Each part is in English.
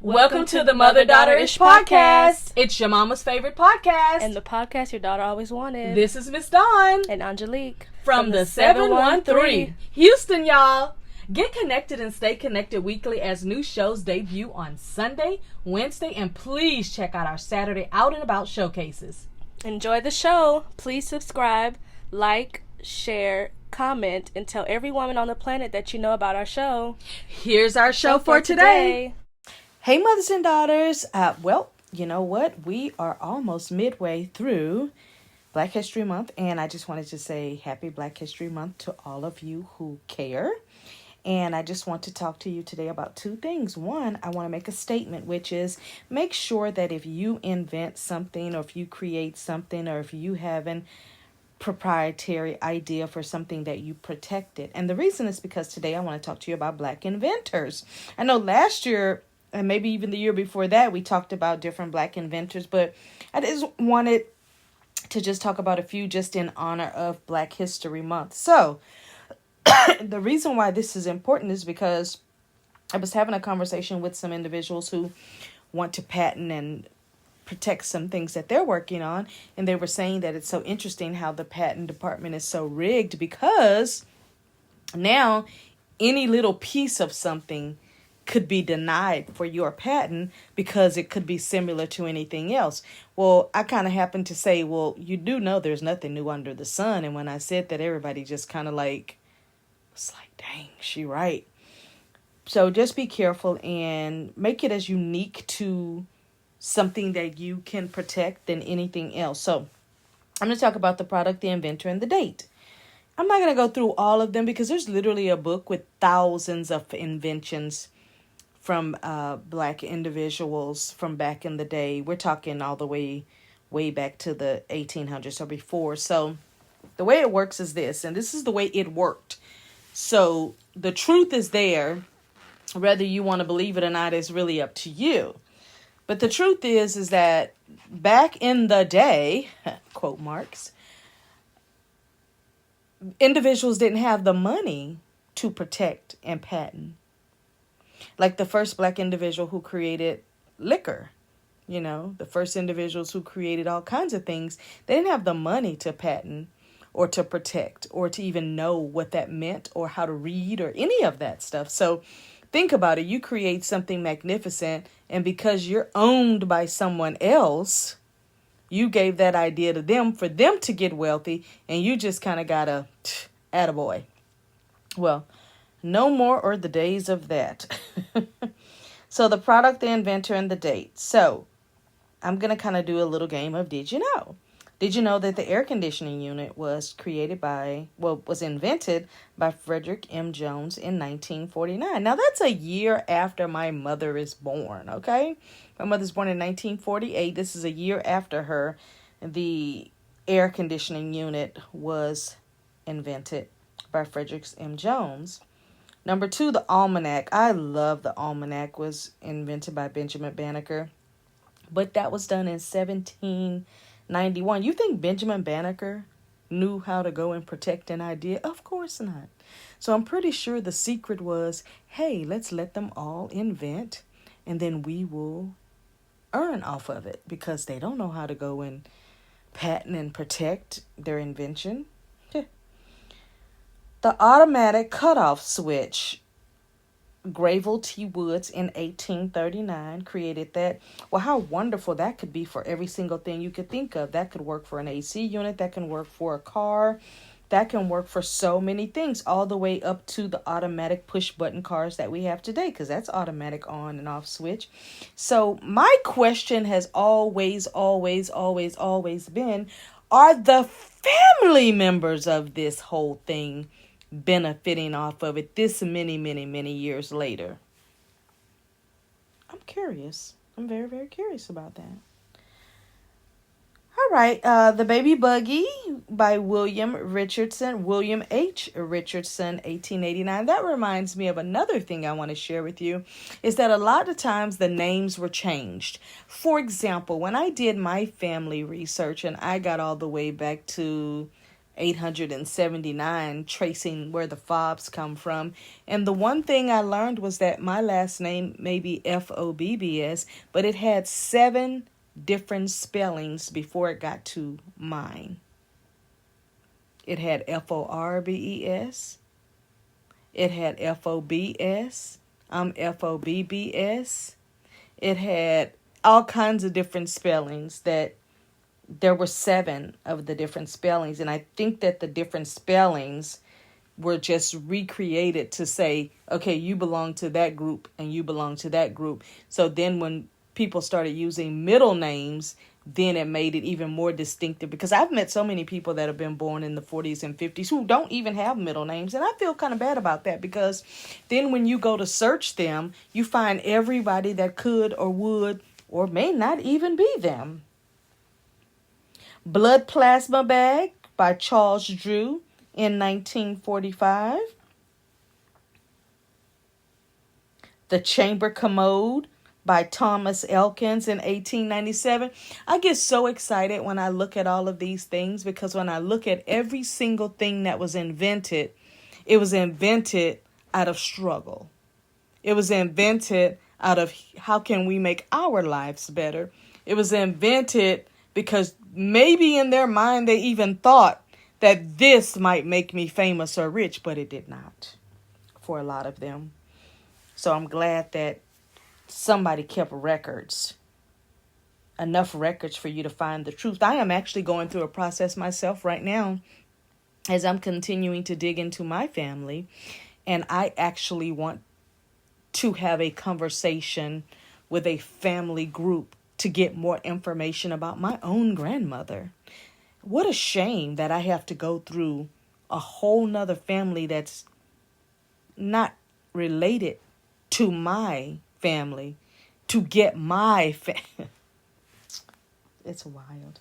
Welcome to the Mother-Daughter ISH podcast. It's your mama's favorite podcast. And the podcast your daughter always wanted. This is Miss Dawn. And Angelique. From the 713. Houston, y'all. Get connected and stay connected weekly as new shows debut on Sunday, Wednesday, and please check out our Saturday Out and About showcases. Enjoy the show. Please subscribe, like, share, comment, and tell every woman on the planet that you know about our show. Here's our show for today. Hey, mothers and daughters. Well, you know what? We are almost midway through Black History Month, and I just wanted to say happy Black History Month to all of you who care. And I just want to talk to you today about two things. One, I want to make a statement, which is make sure that if you invent something or if you create something or if you have an proprietary idea for something that you protect it. And the reason is because today I want to talk to you about Black inventors. I know last year and maybe even the year before that, we talked about different Black inventors, but I just wanted to just talk about a few just in honor of Black History Month. So the reason why this is important is because I was having a conversation with some individuals who want to patent and protect some things that they're working on. And they were saying that it's so interesting how the patent department is so rigged because now any little piece of something could be denied for your patent because it could be similar to anything else. Well, I kind of happened to say, well, you do know there's nothing new under the sun. And when I said that, everybody just kind of it's like, dang, she right. So just be careful and make it as unique to something that you can protect than anything else. So I'm going to talk about the product, the inventor, and the date. I'm not going to go through all of them because there's literally a book with thousands of inventions from Black individuals from back in the day. We're talking all the way back to the 1800s or before. So the way it works is this, and this is the way it worked. So the truth is there. Whether you want to believe it or not is really up to you. But the truth is that back in the day, quote marks, individuals didn't have the money to protect and patent. Like the first Black individual who created liquor, the first individuals who created all kinds of things, they didn't have the money to patent or to protect or to even know what that meant or how to read or any of that stuff. So think about it. You create something magnificent, and because you're owned by someone else, you gave that idea to them for them to get wealthy, and you just kind of got a attaboy. Well, no more are the days of that. So the product, the inventor, and the date. So I'm going to kind of do a little game of Did You Know? Did you know that the air conditioning unit was invented by Frederick M. Jones in 1949? Now, that's a year after my mother is born, okay? My mother's born in 1948. This is a year after her. The air conditioning unit was invented by Frederick M. Jones. Number 2, the almanac. I love the almanac. Was invented by Benjamin Banneker. But that was done in 1791. You think Benjamin Banneker knew how to go and protect an idea? Of course not. So I'm pretty sure the secret was, hey, let's let them all invent and then we will earn off of it because they don't know how to go and patent and protect their invention. The automatic cutoff switch. Gravel T. Woods in 1839 created that. Well, how wonderful that could be for every single thing you could think of. That could work for an AC unit. That can work for a car. That can work for so many things, all the way up to the automatic push button cars that we have today, because that's automatic on and off switch. So my question has always been, are the family members of this whole thing benefiting off of it this many years later? I'm curious. I'm very, very curious about that. All right. The Baby Buggy by William H. Richardson, 1889. That reminds me of another thing I want to share with you, is that a lot of times the names were changed. For example, when I did my family research and I got all the way back to 879, tracing where the fobs come from. And the one thing I learned was that my last name may be Fobbs, but it had 7 different spellings before it got to mine. It had Forbes. It had Fobs. I'm Fobbs. It had all kinds of different spellings. That there were 7 of the different spellings. And I think that the different spellings were just recreated to say, okay, you belong to that group and you belong to that group. So then when people started using middle names, then it made it even more distinctive, because I've met so many people that have been born in the 40s and 50s who don't even have middle names. And I feel kind of bad about that, because then when you go to search them, you find everybody that could or would or may not even be them. Blood Plasma Bag by Charles Drew in 1945. The Chamber Commode by Thomas Elkins in 1897. I get so excited when I look at all of these things, because when I look at every single thing that was invented, it was invented out of struggle. It was invented out of how can we make our lives better. It was invented because maybe in their mind they even thought that this might make me famous or rich, but it did not for a lot of them. So I'm glad that somebody kept records, enough records for you to find the truth. I am actually going through a process myself right now as I'm continuing to dig into my family, and I actually want to have a conversation with a family group to get more information about my own grandmother. What a shame that I have to go through a whole nother family that's not related to my family to get my It's wild.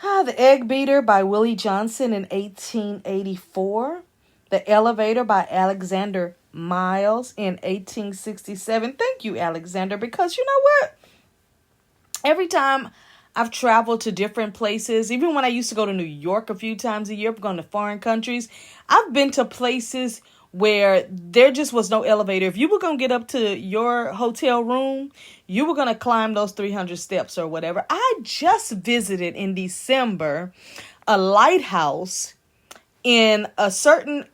The Egg Beater by Willie Johnson in 1884. The Elevator by Alexander Miles in 1867. Thank you, Alexander, because you know what? Every time I've traveled to different places, even when I used to go to New York a few times a year, I've gone to foreign countries, I've been to places where there just was no elevator. If you were going to get up to your hotel room, you were going to climb those 300 steps or whatever. I just visited in December a lighthouse in a certain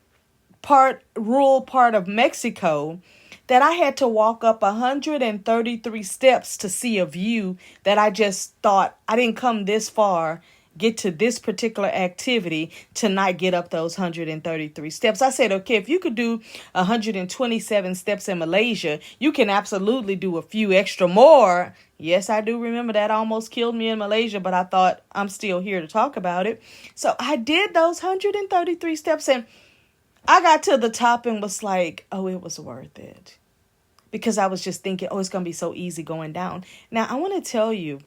rural part of Mexico that I had to walk up 133 steps to see a view that I just thought I didn't come this far, get to this particular activity to not get up those 133 steps. I said, okay, if you could do 127 steps in Malaysia, you can absolutely do a few extra more. Yes, I do remember that almost killed me in Malaysia, but I thought I'm still here to talk about it. So I did those 133 steps, and I got to the top and was like, oh, it was worth it. Because I was just thinking, oh, it's going to be so easy going down. Now, I want to tell you,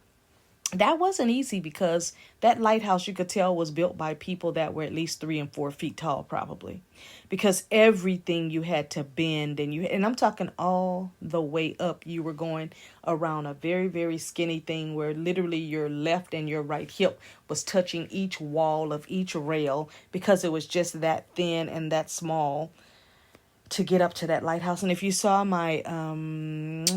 that wasn't easy, because that lighthouse, you could tell, was built by people that were at least 3 and 4 feet tall, probably. Because everything you had to bend, and I'm talking all the way up. You were going around a very, very skinny thing where literally your left and your right hip was touching each wall of each rail, because it was just that thin and that small to get up to that lighthouse. And if you saw my,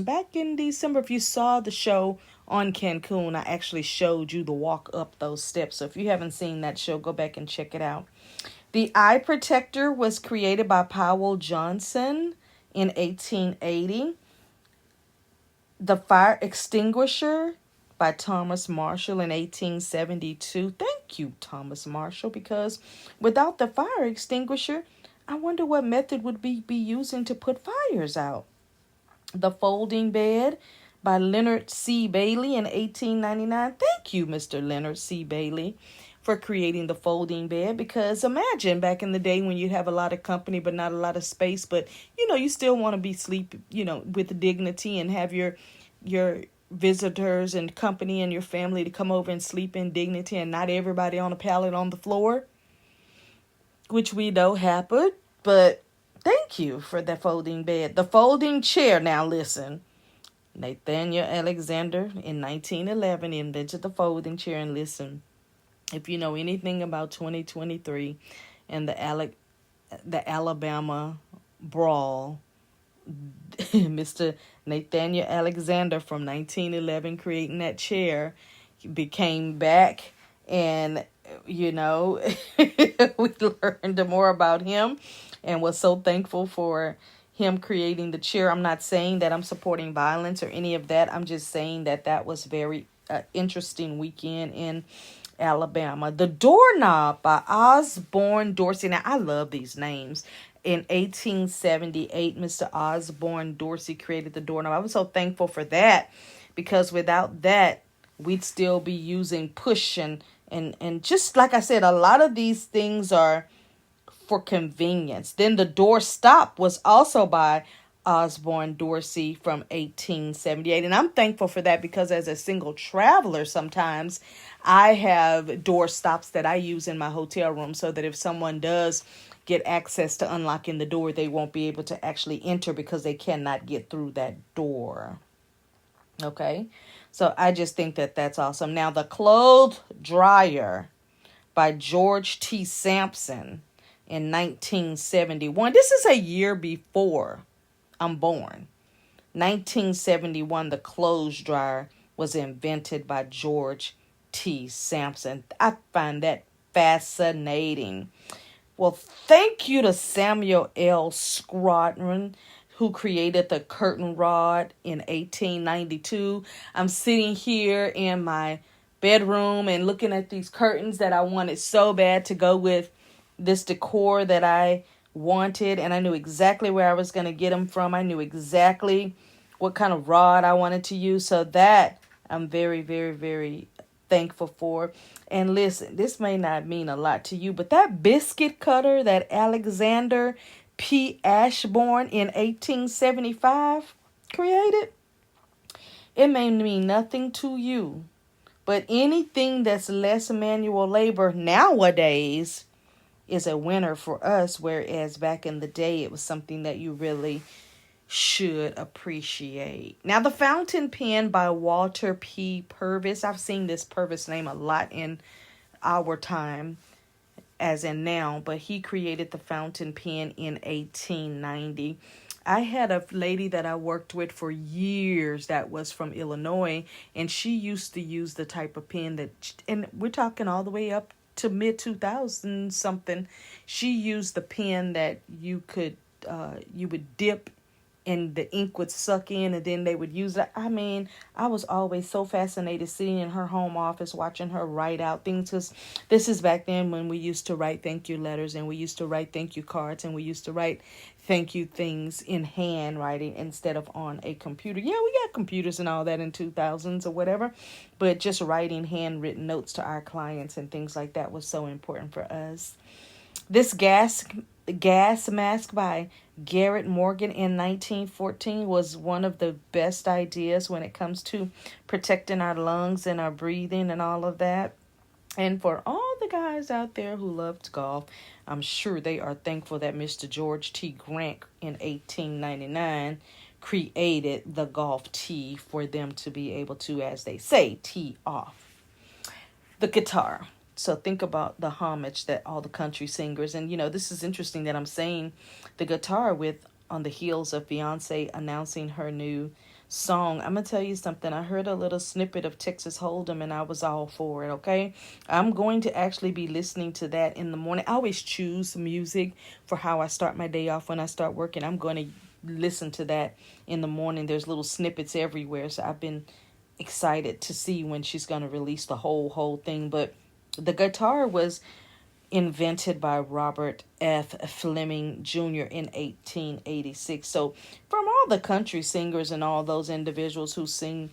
back in December, if you saw the show on Cancun, I actually showed you the walk up those steps. So if you haven't seen that show, go back and check it out. The Eye Protector was created by Powell Johnson in 1880. The Fire Extinguisher by Thomas Marshall in 1872. Thank you, Thomas Marshall, because without the fire extinguisher, I wonder what method would be using to put fires out. The Folding Bed by Leonard C. Bailey in 1899. Thank you, Mr. Leonard C. Bailey, for creating the folding bed, because imagine back in the day when you'd have a lot of company but not a lot of space, but you still want to be sleep, with dignity, and have your visitors and company and your family to come over and sleep in dignity, and not everybody on a pallet on the floor, which we know happened. But thank you for the folding bed. The folding chair. Now listen, Nathaniel Alexander in 1911 invented the folding chair, and listen, If you know anything about 2023 and the Alabama brawl, Mr. Nathaniel Alexander from 1911 creating that chair became back, and we learned more about him and was so thankful for him creating the chair. I'm not saying that I'm supporting violence or any of that. I'm just saying that was very interesting weekend in Alabama. The Doorknob by Osborne Dorsey. Now, I love these names. In 1878, Mr. Osborne Dorsey created the doorknob. I was so thankful for that, because without that, we'd still be using push and just like I said, a lot of these things are for convenience. Then the door stop was also by Osborne Dorsey from 1878. And I'm thankful for that, because as a single traveler, sometimes I have door stops that I use in my hotel room, so that if someone does get access to unlocking the door, they won't be able to actually enter because they cannot get through that door. Okay, so I just think that that's awesome. Now, the clothes dryer by George T. Sampson in 1971. This is a year before I'm born. 1971, the clothes dryer was invented by George T. Sampson. I find that fascinating. Well, thank you to Samuel L. Scrodron, who created the curtain rod in 1892. I'm sitting here in my bedroom and looking at these curtains that I wanted so bad to go with this decor that I wanted, and I knew exactly where I was going to get them from. I knew exactly what kind of rod I wanted to use, so that I'm very, very, very thankful for. And listen, this may not mean a lot to you, but that biscuit cutter that Alexander P. Ashbourne in 1875 created, it may mean nothing to you, but anything that's less manual labor nowadays is a winner for us, whereas back in the day it was something that you really should appreciate. Now, the fountain pen by Walter P. Purvis. I've seen this Purvis name a lot in our time, as in now, but he created the fountain pen in 1890. I had a lady that I worked with for years that was from Illinois, and she used to use the type of pen that, and we're talking all the way up to mid 2000 something. She used the pen that you would dip and the ink would suck in, and then they would use it. I mean, I was always so fascinated sitting in her home office watching her write out things, because this is back then when we used to write thank you letters, and we used to write thank you cards, and we used to write thank you things in handwriting instead of on a computer. Yeah, we got computers and all that in 2000s or whatever, but just writing handwritten notes to our clients and things like that was so important for us. This gas mask by Garrett Morgan in 1914 was one of the best ideas when it comes to protecting our lungs and our breathing and all of that. And for all the guys out there who loved golf, I'm sure they are thankful that Mr. George T. Grant in 1899 created the golf tee for them to be able to, as they say, tee off. The guitar. So think about the homage that all the country singers, and this is interesting that I'm saying the guitar with on the heels of Beyonce announcing her new song. I'm going to tell you something. I heard a little snippet of Texas Hold'em and I was all for it, okay? I'm going to actually be listening to that in the morning. I always choose music for how I start my day off when I start working. I'm going to listen to that in the morning. There's little snippets everywhere, so I've been excited to see when she's going to release the whole thing. But the guitar was invented by Robert F. Fleming Jr. in 1886. So from all the country singers and all those individuals who sing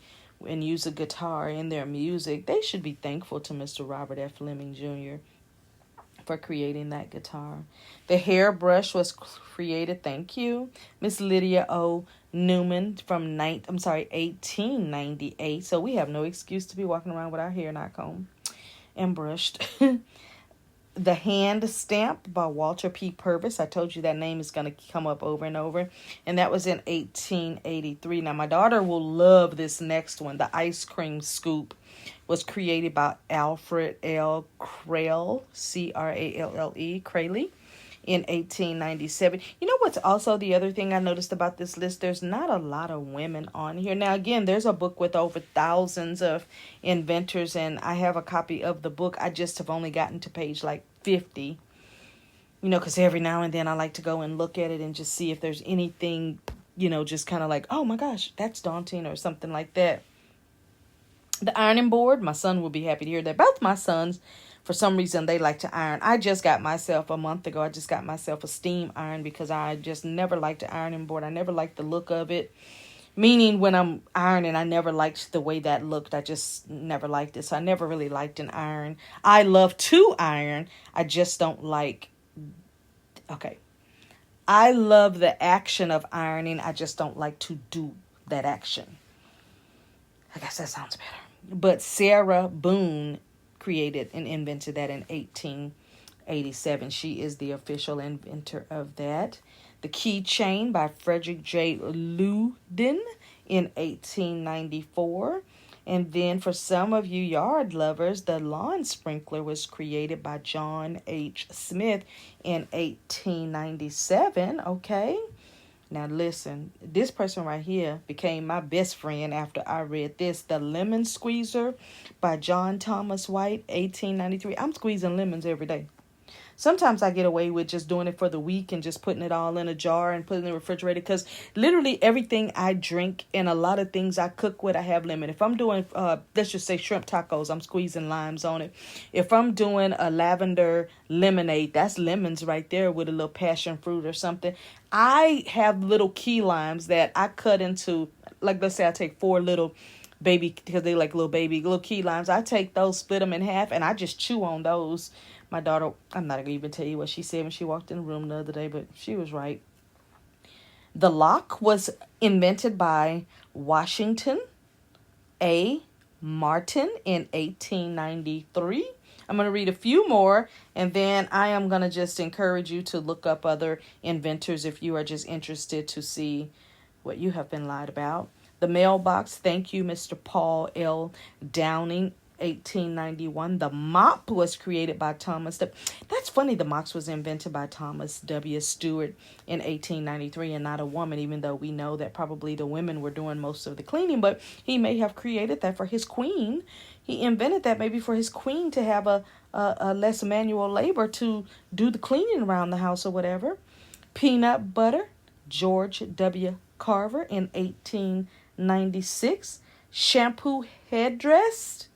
and use a guitar in their music, they should be thankful to Mr. Robert F. Fleming Jr. for creating that guitar. The hairbrush was created, thank you, Miss Lydia O. Newman from 1898. So we have no excuse to be walking around with our hair not combed and brushed. The Hand Stamp by Walter P. Purvis. I told you that name is going to come up over and over. And that was in 1883. Now, my daughter will love this next one. The Ice Cream Scoop was created by Alfred L. Cralle, Cralle, Cralle, in 1897. You know what's also the other thing I noticed about this list? There's not a lot of women on here. Now, again, there's a book with over thousands of inventors, and I have a copy of the book. I just have only gotten to page like 50, because every now and then I like to go and look at it and just see if there's anything, just kind of like, oh my gosh, that's daunting or something like that. The ironing board, my son will be happy to hear that. Both my sons, for some reason, they like to iron. I just got myself a month ago, a steam iron because I just never liked the ironing board. I never liked the look of it. Meaning when I'm ironing, I never liked the way that looked. I just never liked it. So I never really liked an iron. I love to iron. I just don't like, I love the action of ironing. I just don't like to do that action. I guess that sounds better. But Sarah Boone created and invented that in 1887. She is the official inventor of that. The Keychain by Frederick J. Loudon in 1894. And then for some of you yard lovers, the lawn sprinkler was created by John H. Smith in 1897. Okay. Now listen, this person right here became my best friend after I read this. The Lemon Squeezer by John Thomas White, 1893. I'm squeezing lemons every day. Sometimes I get away with just doing it for the week and just putting it all in a jar and putting it in the refrigerator because literally everything I drink and a lot of things I cook with, I have lemon. If I'm doing, let's just say shrimp tacos, I'm squeezing limes on it. If I'm doing a lavender lemonade, that's lemons right there with a little passion fruit or something. I have little key limes that I cut into, like let's say I take 4 little baby, because they like little key limes. I take those, split them in half, and I just chew on those. My daughter, I'm not going to even tell you what she said when she walked in the room the other day, but she was right. The lock was invented by Washington A. Martin in 1893. I'm going to read a few more, and then I am going to just encourage you to look up other inventors if you are just interested to see what you have been lied about. The mailbox, thank you, Mr. Paul L. Downing, 1891. The mop was created by Thomas. That's funny. The mop was invented by Thomas W. Stewart in 1893 and not a woman, even though we know that probably the women were doing most of the cleaning, but he may have created that for his queen. He invented that maybe for his queen to have a less manual labor to do the cleaning around the house or whatever. Peanut butter, George W. Carver in 1896. Shampoo headdress,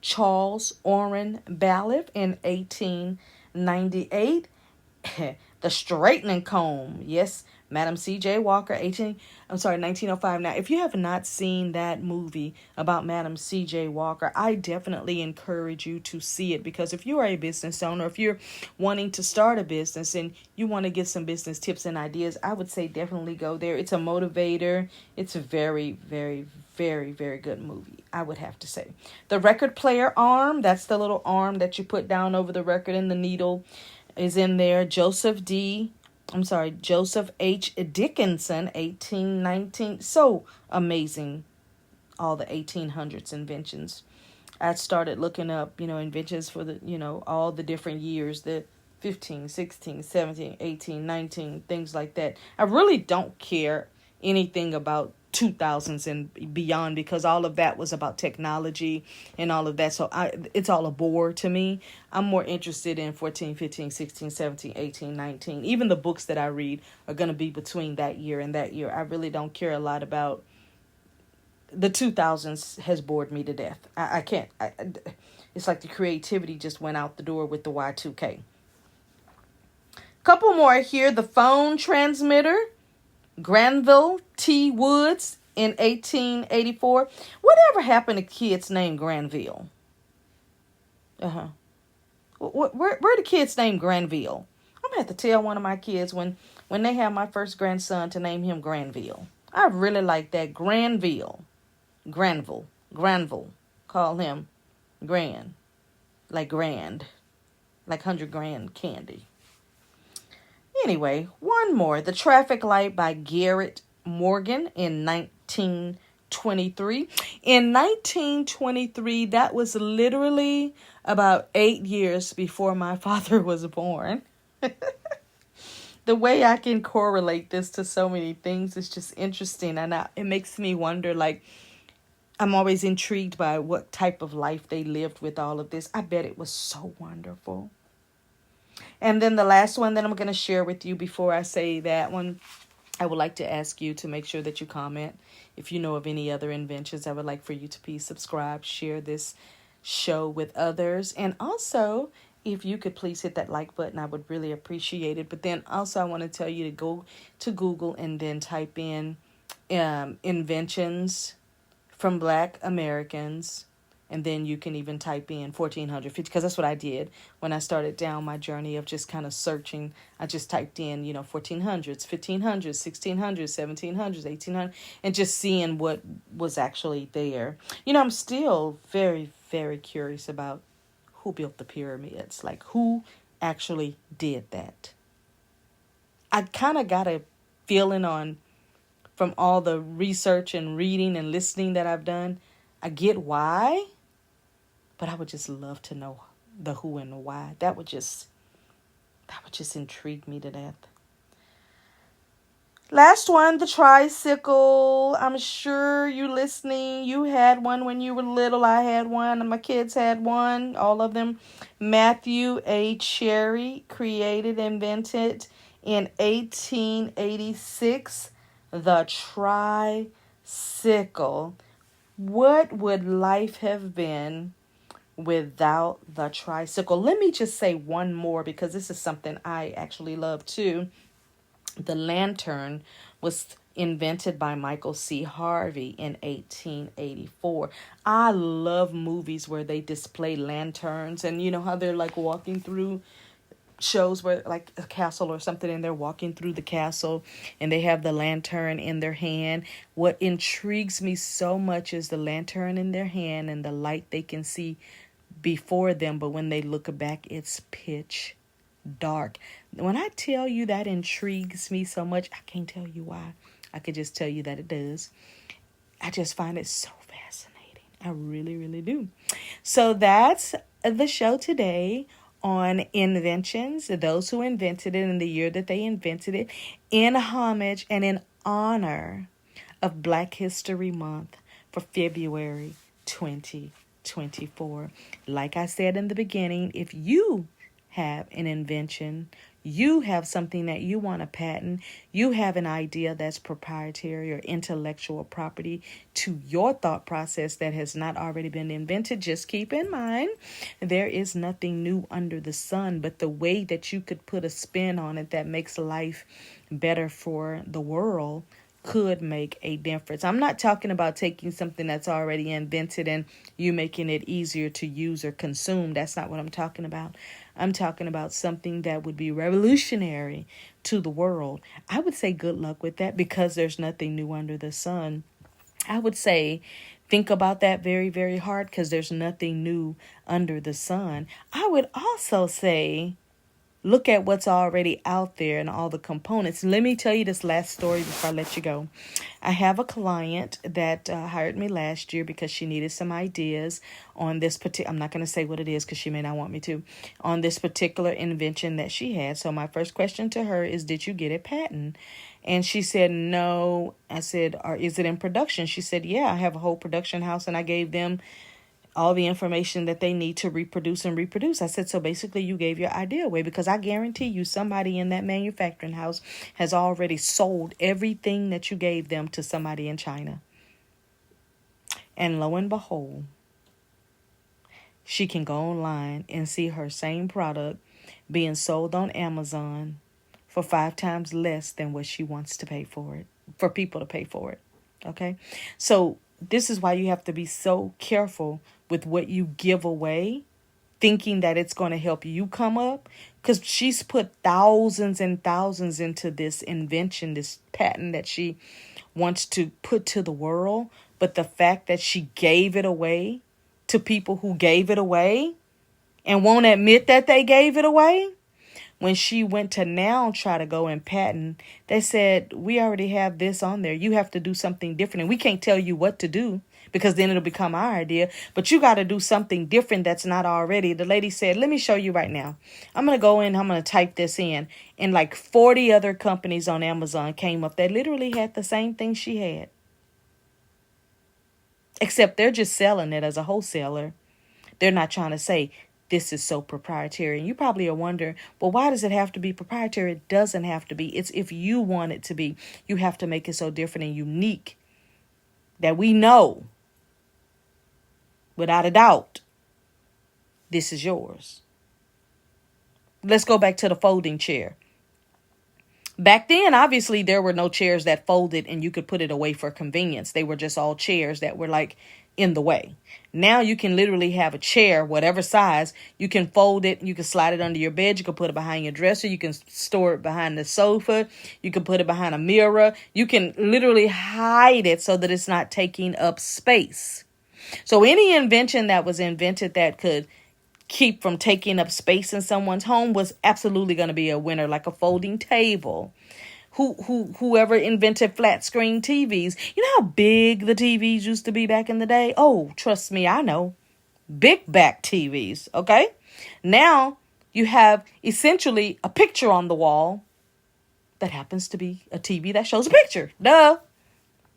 Charles Orrin Bailiff in 1898. The straightening comb, yes, Madam C.J. Walker, 1905. Now, if you have not seen that movie about Madam C.J. Walker, I definitely encourage you to see it, because if you are a business owner, if you're wanting to start a business and you want to get some business tips and ideas, I would say definitely go there. It's a motivator. It's a very, very, very, very good movie, I would have to say. The record player arm, that's the little arm that you put down over the record, and the needle is in there. Joseph H. Dickinson, 1819. So amazing, all the 1800s inventions. I started looking up, inventions for the, all the different years, the 15, 16, 17, 18, 19, things like that. I really don't care anything about 2000s and beyond, because all of that was about technology and all of that. So it's all a bore to me. I'm more interested in 14, 15, 16, 17, 18, 19. Even the books that I read are going to be between that year and that year. I really don't care a lot about the 2000s. Has bored me to death. I can't. It's like the creativity just went out the door with the Y2K. Couple more here. The phone transmitter, Granville T. Woods in 1884. Whatever happened to kids named Granville? Where the kids named Granville? I'm going to have to tell one of my kids when they have my first grandson to name him Granville. I really like that. Granville. Granville. Call him Gran. like grand, like 100 grand candy. Anyway, one more. The Traffic Light by Garrett Morgan in 1923. In 1923, that was literally about 8 years before my father was born. The way I can correlate this to so many things is just interesting. And it makes me wonder, like, I'm always intrigued by what type of life they lived with all of this. I bet it was so wonderful. And then the last one that I'm going to share with you before I say that one, I would like to ask you to make sure that you comment. If you know of any other inventions, I would like for you to please subscribe, share this show with others. And also, if you could please hit that like button, I would really appreciate it. But then also, I want to tell you to go to Google and then type in inventions from Black Americans. And then you can even type in 1450, because that's what I did when I started down my journey of just kind of searching. I just typed in, 1400s, 1500s, 1600s, 1700s, 1800s, and just seeing what was actually there. I'm still very, very curious about who built the pyramids, like who actually did that. I kind of got a feeling from all the research and reading and listening that I've done. I get why. But I would just love to know the who and the why. That would just intrigue me to death. Last one, the tricycle. I'm sure you listening, you had one when you were little. I had one. My kids had one. All of them. Matthew A. Cherry invented in 1886 the tricycle. What would life have been without the tricycle? Let me just say one more, because this is something I actually love too. The lantern was invented by Michael C. Harvey in 1884. I love movies where they display lanterns, and you know how they're like walking through shows where like a castle or something, and they're walking through the castle and they have the lantern in their hand. What intrigues me so much is the lantern in their hand and the light they can see before them, but when they look back, it's pitch dark. When I tell you that intrigues me so much, I can't tell you why. I could just tell you that it does. I just find it so fascinating. I really, really do. So that's the show today on inventions, those who invented it in the year that they invented it, in homage and in honor of Black History Month for February 2024. Like I said in the beginning, if you have an invention, you have something that you want to patent, you have an idea that's proprietary or intellectual property to your thought process that has not already been invented, just keep in mind there is nothing new under the sun, but the way that you could put a spin on it that makes life better for the world could make a difference. I'm not talking about taking something that's already invented and you making it easier to use or consume. That's not what I'm talking about. I'm talking about something that would be revolutionary to the world. I would say good luck with that, because there's nothing new under the sun. I would say think about that very, very hard, because there's nothing new under the sun. I would also say look at what's already out there and all the components. Let me tell you this last story before I let you go. I have a client that hired me last year because she needed some ideas on this particular, I'm not going to say what it is because she may not want me to, on this particular invention that she had. So my first question to her is, did you get a patent? And she said, no. I said, or is it in production? She said, yeah, I have a whole production house and I gave them all the information that they need to reproduce and reproduce. I said, so basically you gave your idea away, because I guarantee you somebody in that manufacturing house has already sold everything that you gave them to somebody in China. And lo and behold, she can go online and see her same product being sold on Amazon for 5 times less than what she wants to pay for it, for people to pay for it. Okay? So this is why you have to be so careful with what you give away, thinking that it's going to help you come up, because she's put thousands and thousands into this invention, this patent that she wants to put to the world. But the fact that she gave it away to people who gave it away, and won't admit that they gave it away. When she went to now try to go and patent, they said, we already have this on there. You have to do something different. And we can't tell you what to do because then it'll become our idea. But you got to do something different that's not already. The lady said, let me show you right now. I'm going to go in. I'm going to type this in. And like 40 other companies on Amazon came up that literally had the same thing she had. Except they're just selling it as a wholesaler. They're not trying to say, this is so proprietary. And you probably are wondering, well, why does it have to be proprietary? It doesn't have to be. It's if you want it to be. You have to make it so different and unique that we know, without a doubt, this is yours. Let's go back to the folding chair. Back then, obviously, there were no chairs that folded and you could put it away for convenience. They were just all chairs that were like in the way. Now you can literally have a chair, whatever size. You can fold it. You can slide it under your bed. You can put it behind your dresser. You can store it behind the sofa. You can put it behind a mirror. You can literally hide it so that it's not taking up space. So any invention that was invented that could keep from taking up space in someone's home was absolutely going to be a winner, like a folding table. Whoever invented flat screen TVs. You know how big the TVs used to be back in the day? Oh, trust me, I know. Big back TVs, okay? Now you have essentially a picture on the wall that happens to be a TV that shows a picture. Duh.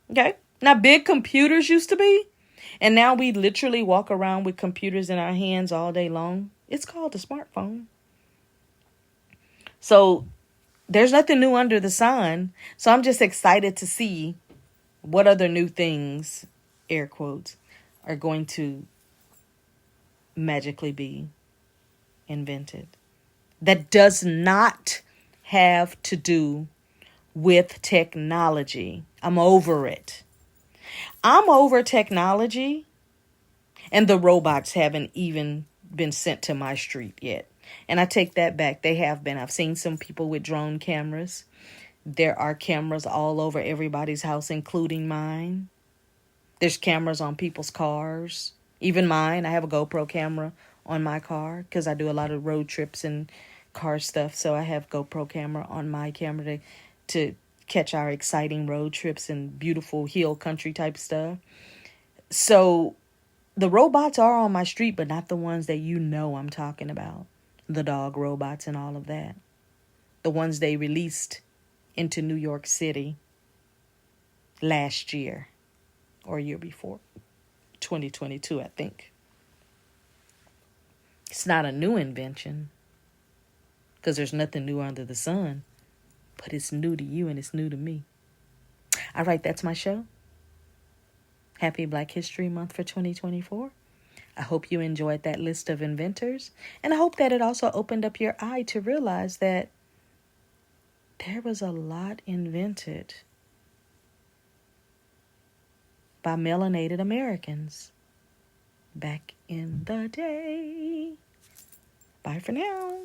Okay? Now big computers used to be. And now we literally walk around with computers in our hands all day long. It's called a smartphone. So there's nothing new under the sun. So I'm just excited to see what other new things, air quotes, are going to magically be invented. That does not have to do with technology. I'm over it. I'm over technology, and the robots haven't even been sent to my street yet. And I take that back. They have been. I've seen some people with drone cameras. There are cameras all over everybody's house, including mine. There's cameras on people's cars, even mine. I have a GoPro camera on my car because I do a lot of road trips and car stuff. So I have GoPro camera on my camera to catch our exciting road trips and beautiful hill country type stuff. So the robots are on my street, but not the ones that you know I'm talking about. The dog robots and all of that. The ones they released into New York City last year or year before. 2022, I think. It's not a new invention because there's nothing new under the sun. But it's new to you and it's new to me. All right, that's my show. Happy Black History Month for 2024. I hope you enjoyed that list of inventors. And I hope that it also opened up your eye to realize that there was a lot invented by melanated Americans back in the day. Bye for now.